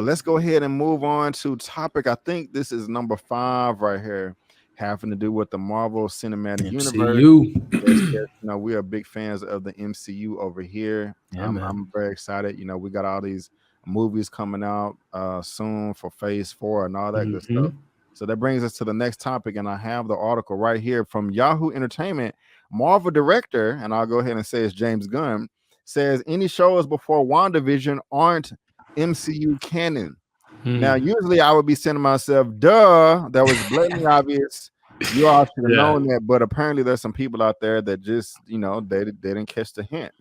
But let's go ahead and move on to topic. I think this is number 5 right here, having to do with the Marvel Cinematic Universe. Yes, we are big fans of the MCU over here. Yeah, I'm very excited. We got all these movies coming out soon for Phase 4 and all that good stuff. So that brings us to the next topic, and I have the article right here from Yahoo Entertainment. Marvel director, and I'll go ahead and say it's James Gunn, says any shows before WandaVision aren't MCU canon. Now, usually I would be saying to myself, duh, that was blatantly obvious. You all should have known that, but apparently there's some people out there that just, they didn't catch the hint,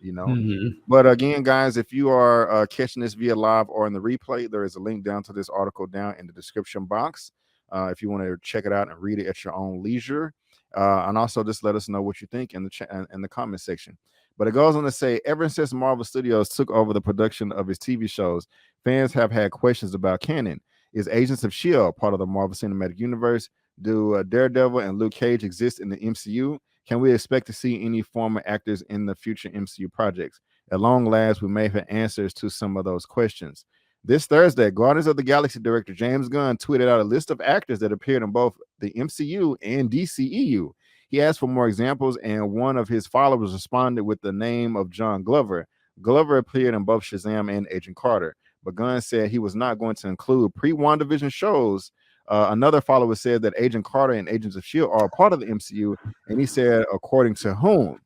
But again, guys, if you are catching this via live or in the replay, there is a link down to this article down in the description box. If you want to check it out and read it at your own leisure. And also just let us know what you think in the comment section. But it goes on to say, ever since Marvel Studios took over the production of its TV shows, fans have had questions about canon. Is Agents of S.H.I.E.L.D. part of the Marvel Cinematic Universe? Do Daredevil and Luke Cage exist in the MCU? Can we expect to see any former actors in the future MCU projects? At long last, we may have answers to some of those questions. This Thursday, Guardians of the Galaxy director James Gunn tweeted out a list of actors that appeared in both the MCU and DCEU. He asked for more examples, and one of his followers responded with the name of John Glover. Glover appeared in both Shazam and Agent Carter, but Gunn said he was not going to include pre-WandaVision shows. Another follower said that Agent Carter and Agents of S.H.I.E.L.D. are a part of the MCU, and he said, according to whom?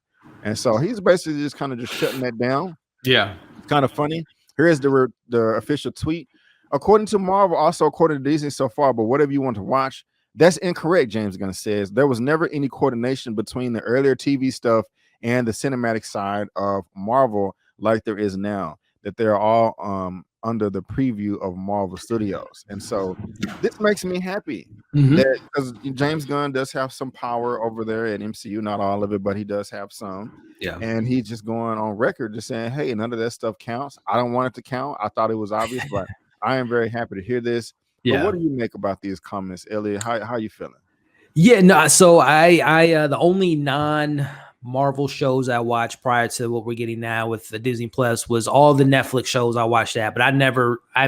And so he's basically just kind of just shutting that down. Yeah. It's kind of funny. Here is the official tweet. According to Marvel, also according to Disney so far, but whatever you want to watch, that's incorrect, James Gunn says. There was never any coordination between the earlier TV stuff and the cinematic side of Marvel like there is now, that they're all under the preview of Marvel Studios. And so this makes me happy that, because James Gunn does have some power over there at MCU, not all of it, but he does have some. Yeah. And he's just going on record just saying, hey, none of that stuff counts. I don't want it to count. I thought it was obvious, but I am very happy to hear this. Yeah. But what do you make about these comments, Elliot? How you feeling? Yeah, no, so I the only non-Marvel shows I watched prior to what we're getting now with the Disney Plus was all the Netflix shows. I watched that, but I've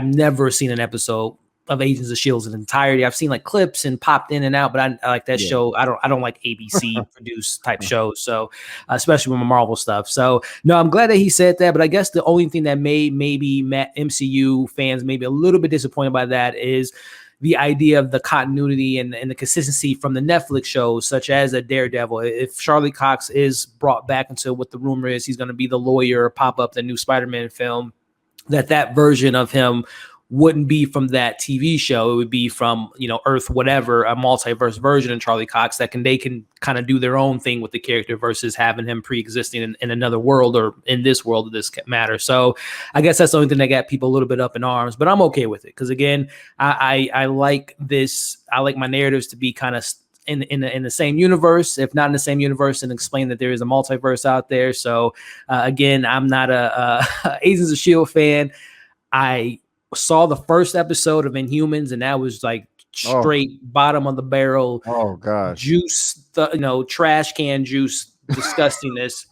never seen an episode of Agents of S.H.I.E.L.D. in entirety. I've seen like clips and popped in and out, but I like that show. I don't like ABC produced type shows. So especially with my Marvel stuff. So no, I'm glad that he said that. But I guess the only thing that maybe MCU fans may be a little bit disappointed by that is the idea of the continuity and the consistency from the Netflix shows, such as a Daredevil. If Charlie Cox is brought back into what the rumor is, he's going to be the lawyer, pop up the new Spider-Man film, that version of him wouldn't be from that TV show. It would be from, Earth, whatever, a multiverse version of Charlie Cox they can kind of do their own thing with the character versus having him pre-existing in another world or in this world of this matter. So I guess that's the only thing that got people a little bit up in arms, but I'm okay with it. Because again, I like this. I like my narratives to be kind of in the same universe, if not in the same universe, and explain that there is a multiverse out there. So again, I'm not a Agents of S.H.I.E.L.D. fan. I saw the first episode of Inhumans, and that was like straight bottom of the barrel. Oh gosh, juice, trash can juice, disgustingness.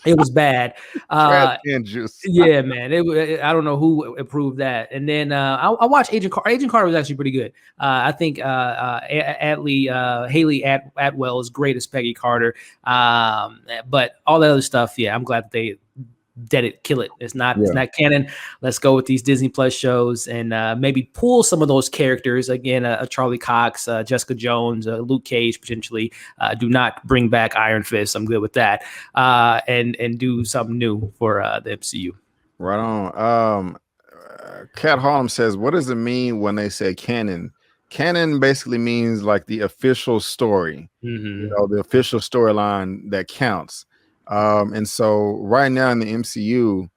It was bad. Trash can juice. Yeah, man. I don't know who approved that. And then I watched Agent Carter. Agent Carter was actually pretty good. I think Haley Atwell is great as Peggy Carter. But all that other stuff, yeah, I'm glad that they kill it. It's not canon. Let's go with these Disney Plus shows and maybe pull some of those characters again. Charlie Cox, Jessica Jones, Luke Cage potentially. Do not bring back Iron Fist. I'm good with that. And do something new for the MCU. Right on. Kat Harlem says, "What does it mean when they say canon?" Canon basically means like the official story. The official storyline that counts. And so right now in the MCU,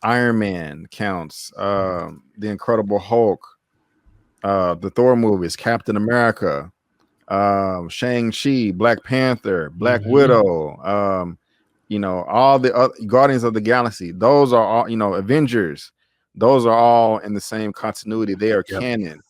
Iron Man counts, the Incredible Hulk, the Thor movies, Captain America, Shang-Chi, Black Panther, Black Widow, all the other Guardians of the Galaxy. Those are all, Avengers. Those are all in the same continuity. They are canon.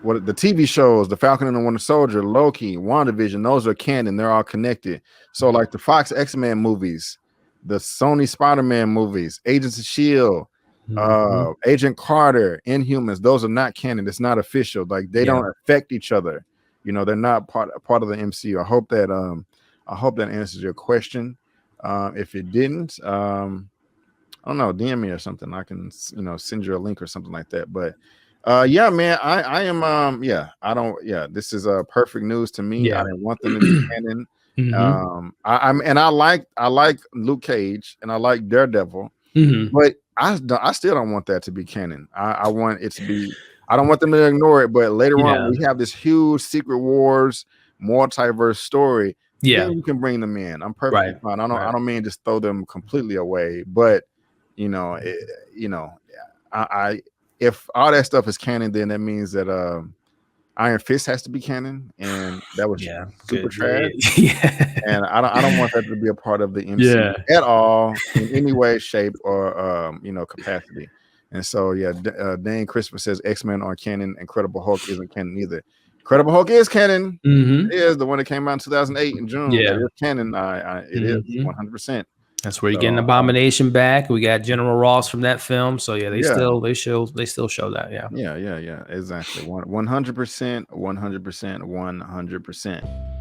What the TV shows, the Falcon and the Winter Soldier, Loki, WandaVision, those are canon. They're all connected. So like the Fox X-Men movies, the Sony Spider-Man movies, Agents of S.H.I.E.L.D., Agent Carter, Inhumans, those are not canon. It's not official. Like they don't affect each other. You know, they're not part of the MCU. I hope that answers your question. If it didn't, I don't know, DM me or something. I can, send you a link or something like that. But yeah, man, I am this is perfect news to me. I didn't want them to be canon. I like Luke Cage and I like Daredevil, but I still don't want that to be canon. I want it to be. I don't want them to ignore it. But later on, we have this huge Secret Wars multiverse story. Then you can bring them in. I'm perfectly fine. I don't mean just throw them completely away. But if all that stuff is canon, then that means that Iron Fist has to be canon, and that was super trash. And I don't want that to be a part of the MCU at all in any way, shape, or capacity. And so Dane Christopher says X-Men are canon. Incredible Hulk isn't canon either. Incredible Hulk is canon. It is the one that came out in 2008 in June. It is canon. It is 100%. That's where you're getting Abomination back. We got General Ross from that film. So they still show that. Yeah, exactly. 100%, 100%, 100%.